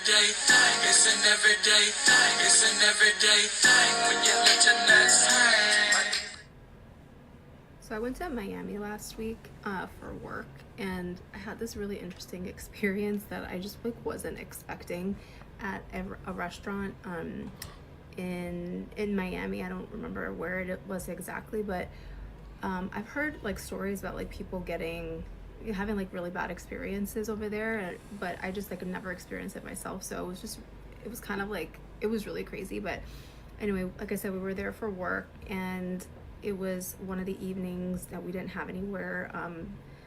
everyday thing. It's an everyday thing. It's an everyday thing when you let your nuts hang. So I went to Miami last week for work, and I had this really interesting experience that I just like wasn't expecting at a restaurant in Miami. I don't remember where it was exactly, but I've heard like stories about like people having like really bad experiences over there, but I just like never experienced it myself. So it was kind of like it was really crazy. But anyway, like I said, we were there for work, and it was one of the evenings that we didn't have anywhere.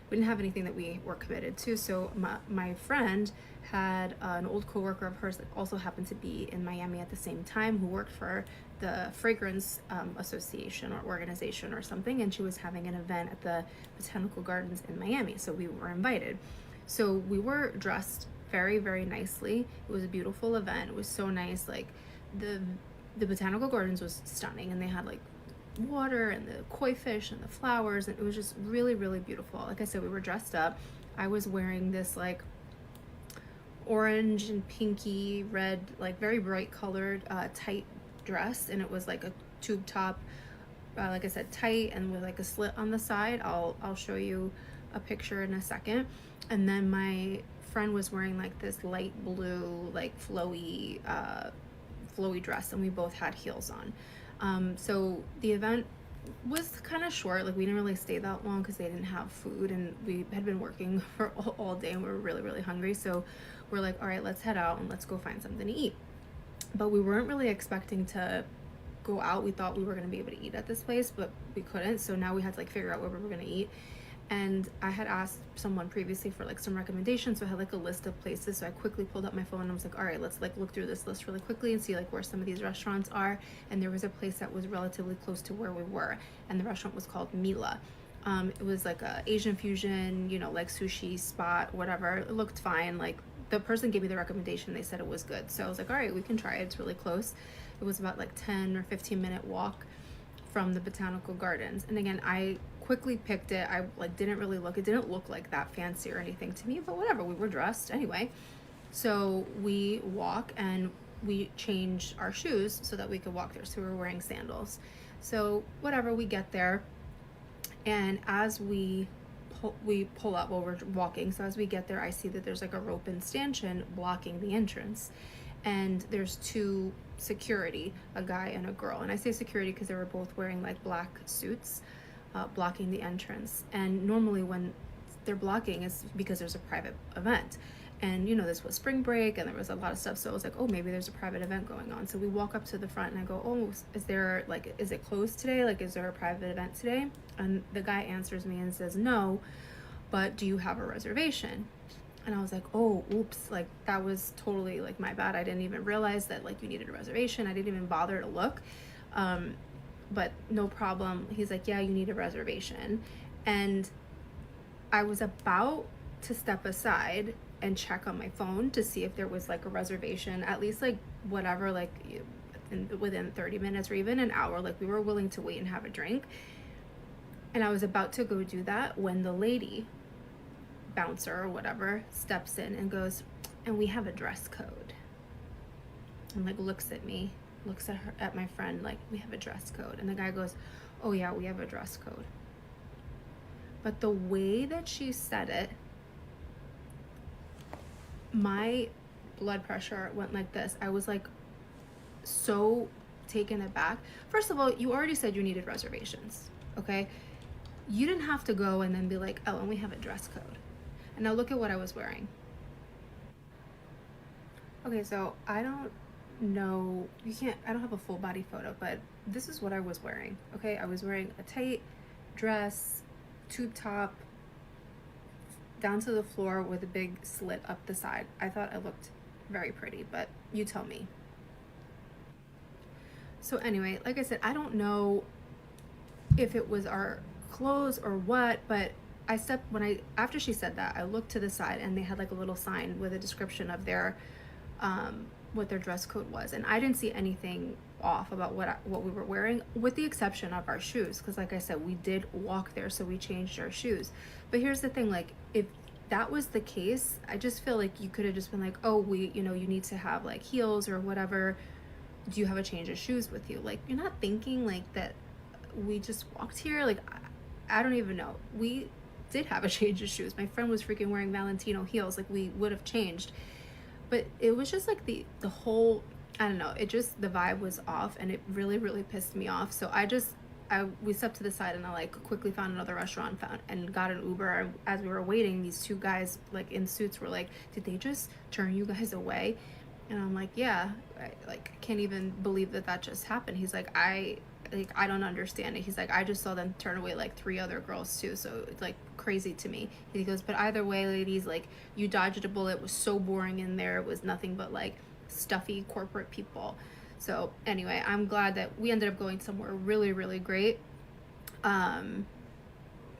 We didn't have anything that we were committed to. So my friend had an old coworker of hers that also happened to be in Miami at the same time, who worked for the fragrance association or organization or something, and she was having an event at the botanical gardens in Miami. So we were invited. So we were dressed very, very nicely. It was a beautiful event. It was so nice. Like the botanical gardens was stunning, and they had like water and the koi fish and the flowers, and it was just really, really beautiful. Like I said, we were dressed up. I was wearing this like orange and pinky red, like very bright colored tight dress, and it was like a tube top, like I said, tight and with like a slit on the side. I'll show you a picture in a second. And then my friend was wearing like this light blue, like flowy dress, and we both had heels on. So the event was kind of short. Like we didn't really stay that long because they didn't have food, and we had been working for all day, and we were really, really hungry. So we're like, all right, let's head out and let's go find something to eat. But we weren't really expecting to go out. We thought we were going to be able to eat at this place, but we couldn't. So now we had to like figure out where we were going to eat. And I had asked someone previously for like some recommendations, so I had like a list of places. So I quickly pulled up my phone and I was like, all right, let's like look through this list really quickly and see like where some of these restaurants are. And there was a place that was relatively close to where we were, and the restaurant was called Mila. It was like a Asian fusion, you know, like sushi spot, whatever. It looked fine. Like the person gave me the recommendation, they said it was good. So I was like, all right, we can try it. It's really close. It was about like 10 or 15-minute walk from the botanical gardens. And again, I quickly picked it. I like didn't really look. It didn't look like that fancy or anything to me, but whatever. We were dressed anyway. So we walk and we changed our shoes so that we could walk there. So we were wearing sandals. So whatever, we get there, and as we pull up while we're walking. So as we get there, I see that there's like a rope and stanchion blocking the entrance, and there's two security, a guy and a girl. And I say security because they were both wearing like black suits, blocking the entrance. And normally when they're blocking, it's because there's a private event. And you know, this was spring break and there was a lot of stuff. So I was like, oh, maybe there's a private event going on. So we walk up to the front and I go, oh, is it closed today? Like, is there a private event today? And the guy answers me and says, no, but do you have a reservation? And I was like, oh, oops, like that was totally like my bad. I didn't even realize that like you needed a reservation. I didn't even bother to look. But no problem. He's like, yeah, you need a reservation. And I was about to step aside and check on my phone to see if there was like a reservation, at least like whatever, like within 30 minutes or even an hour. Like we were willing to wait and have a drink. And I was about to go do that when the lady bouncer or whatever steps in and goes, and we have a dress code. And like looks at me, looks at her, at my friend, like, we have a dress code. And the guy goes, oh yeah, we have a dress code. But the way that she said it, my blood pressure went like this. I was like so taken aback. First of all, you already said you needed reservations, okay? You didn't have to go and then be like, oh, and we have a dress code. And now look at what I was wearing. Okay, so I don't know, I don't have a full body photo, but this is what I was wearing, okay? I was wearing a tight dress, tube top, down to the floor with a big slit up the side. I thought I looked very pretty, but you tell me. So anyway, like I said, I don't know if it was our clothes or what, but after she said that, I looked to the side and they had like a little sign with a description of their what their dress code was, and I didn't see anything off about what we were wearing, with the exception of our shoes, because like I said, we did walk there, so we changed our shoes. But here's the thing, like, if that was the case, I just feel like you could have just been like, oh, you know, you need to have like heels or whatever. Do you have a change of shoes with you? Like, you're not thinking like that we just walked here. Like, I don't even know. We did have a change of shoes. My friend was freaking wearing Valentino heels. Like, we would have changed. But it was just like the whole, I don't know, it just, the vibe was off, and it really really pissed me off. So we stepped to the side, and I like quickly found another restaurant, found and got an Uber. As we were waiting, these two guys like in suits were like, did they just turn you guys away? And I'm like, yeah. I can't even believe that that just happened. He's like, I don't understand it. He's like, I just saw them turn away like three other girls too, so it's like crazy to me. He goes, but either way, ladies, like, you dodged a bullet. It was so boring in there. It was nothing but like stuffy corporate people. So anyway, I'm glad that we ended up going somewhere really really great. um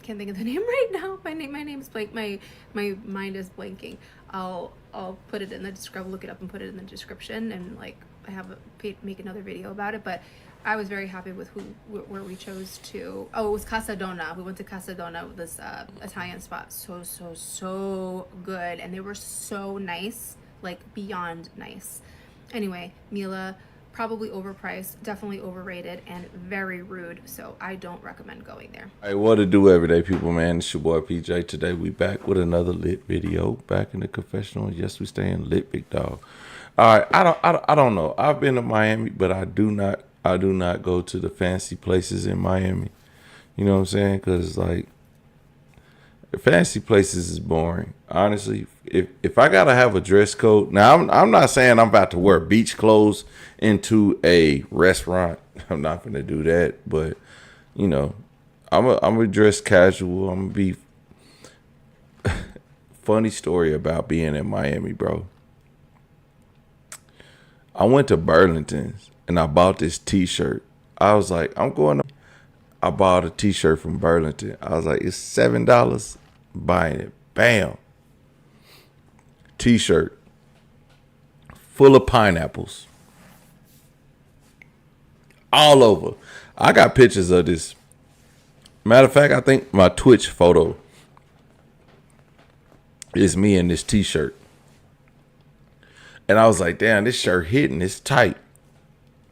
can't think of the name right now. My name is blank. My mind is blanking. I'll put it in the description. Look it up and put it in the description, and like I have make another video about it. But I was very happy with where we chose to. Oh, it was Casa Donna. We went to Casa Donna, this Italian spot. So good, and they were so nice, like beyond nice. Anyway, Mila, probably overpriced, definitely overrated, and very rude. So I don't recommend going there. Hey, what to do, everyday people, man? It's your boy PJ. Today we back with another lit video. Back in the confessional. Yes, we staying lit, big dog. All right, I don't know. I've been to Miami, but I do not go to the fancy places in Miami. You know what I'm saying? Because like, fancy places is boring. Honestly, if I gotta have a dress code, now I'm not saying I'm about to wear beach clothes into a restaurant. I'm not gonna do that, but you know, I'm a dress casual. I'm gonna be. Funny story about being in Miami, bro. I went to Burlington's and I bought this T-shirt. I was like, I'm going to. I bought a T-shirt from Burlington. I was like, it's $7. Buying it. Bam. T-shirt full of pineapples all over. I got pictures of this. Matter of fact, I think my Twitch photo is me in this T-shirt. And I was like, damn, this shirt hitting. It's tight.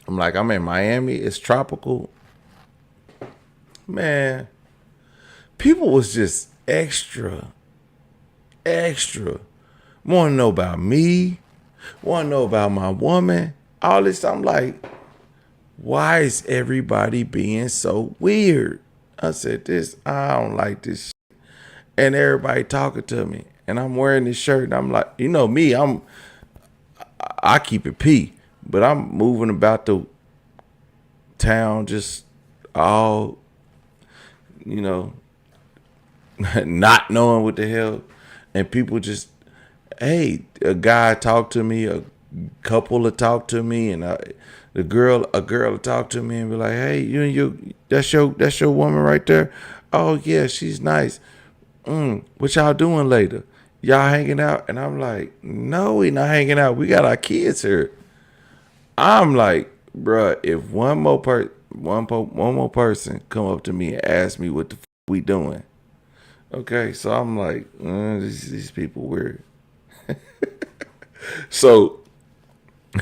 I'm like, I'm in Miami. It's tropical. Man, people was just extra. Want to know about me. Want to know about my woman. All this. I'm like, why is everybody being so weird? I said, I don't like this shit. And everybody talking to me. And I'm wearing this shirt. And I'm like, you know me, I keep it P. But I'm moving about the town just all, you know, not knowing what the hell. And people just, hey, a guy talk to me, a couple will talk to me, and a girl will talk to me and be like, hey, that's your woman right there. Oh yeah, she's nice. What y'all doing later? Y'all hanging out? And I'm like, no, we not hanging out. We got our kids here. I'm like, bruh, if one more person come up to me and ask me what the we doing, okay? So I'm like, these people weird. So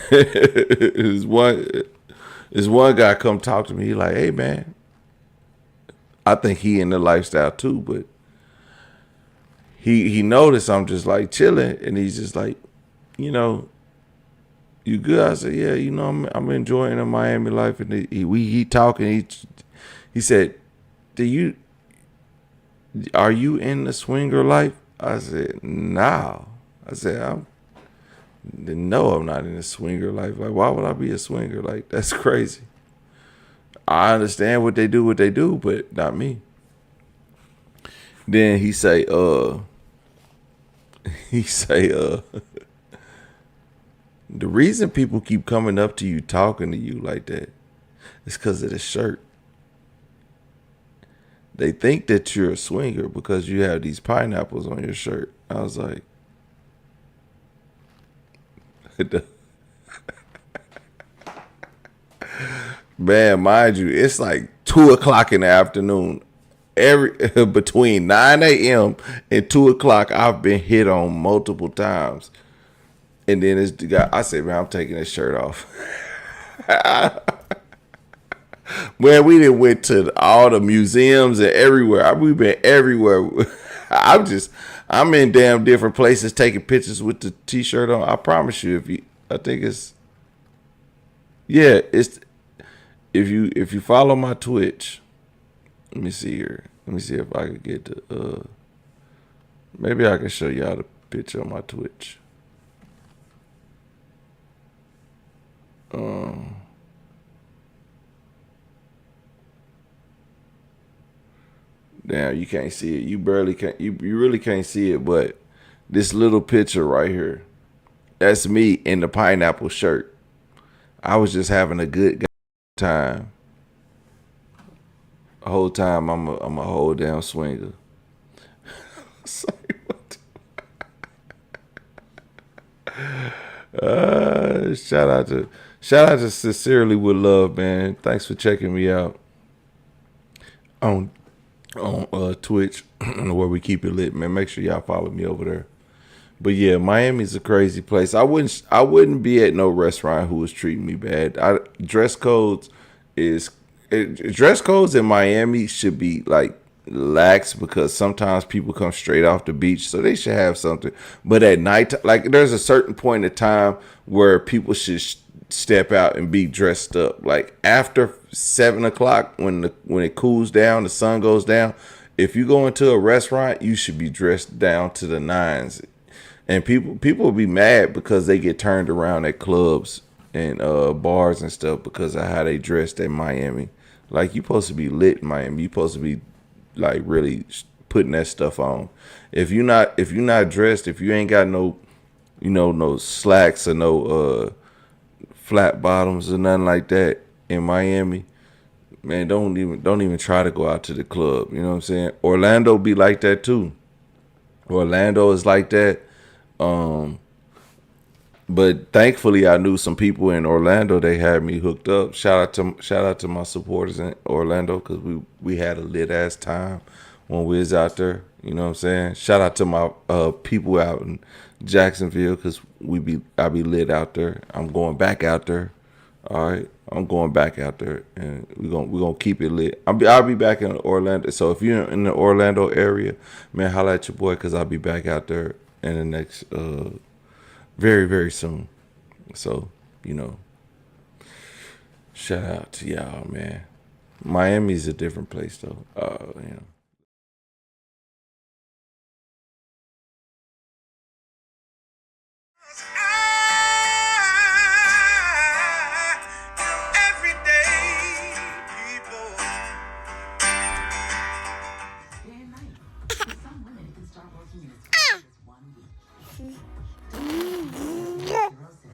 is one guy come talk to me. He like, hey man, I think he in the lifestyle too, but he noticed I'm just like chilling, and he's just like, you know, you good? I said, yeah, you know, I'm enjoying the Miami life, and he talking. He said, are you in the swinger life? I said, no. I said, no, I'm not in the swinger life. Like, why would I be a swinger? Like, that's crazy. I understand what they do, but not me. Then he say, the reason people keep coming up to you, talking to you like that, is because of the shirt. They think that you're a swinger because you have these pineapples on your shirt. I was like, man, mind you, it's like 2:00 in the afternoon. every between 9 a.m. and 2 o'clock, I've been hit on multiple times. And then this guy, I said, man, I'm taking this shirt off. Man, we done went to all the museums and everywhere. We've been everywhere. I'm in damn different places taking pictures with the t-shirt on. I promise you, I think it's, yeah, it's, if you follow my Twitch, let me see here. Let me see if I can get the, maybe I can show y'all the picture on my Twitch. Damn, you can't see it. You barely can't. You really can't see it. But this little picture right here, that's me in the pineapple shirt. I was just having a good time. The whole time I'm a whole damn swinger. Sorry, what? Shout out to Sincerely with Love, man. Thanks for checking me out on Twitch where we keep it lit, man. Make sure y'all follow me over there. But yeah, Miami's a crazy place. I wouldn't be at no restaurant who was treating me bad. Dress codes in Miami should be like lax because sometimes people come straight off the beach, so they should have something. But at night, like there's a certain point in time where people should step out and be dressed up. Like after 7 o'clock, when it cools down, the sun goes down. If you go into a restaurant, you should be dressed down to the nines. And people will be mad because they get turned around at clubs and bars and stuff because of how they dressed in Miami. Like you supposed to be lit in Miami. You supposed to be like really putting that stuff on. If you're not dressed, if you ain't got no no slacks or no flat bottoms or nothing like that in Miami, man, don't even try to go out to the club. You know what I'm saying? Orlando be like that too. Orlando is like that. But thankfully, I knew some people in Orlando. They had me hooked up. Shout out to my supporters in Orlando because we had a lit ass time when we was out there. You know what I'm saying? Shout out to my people out in Jacksonville because I be lit out there. I'm going back out there. All right, I'm going back out there, and we're gonna keep it lit. I'll be back in Orlando. So if you're in the Orlando area, man, holla at your boy because I'll be back out there in the next very, very soon. So, shout out to y'all, man. Miami's a different place though.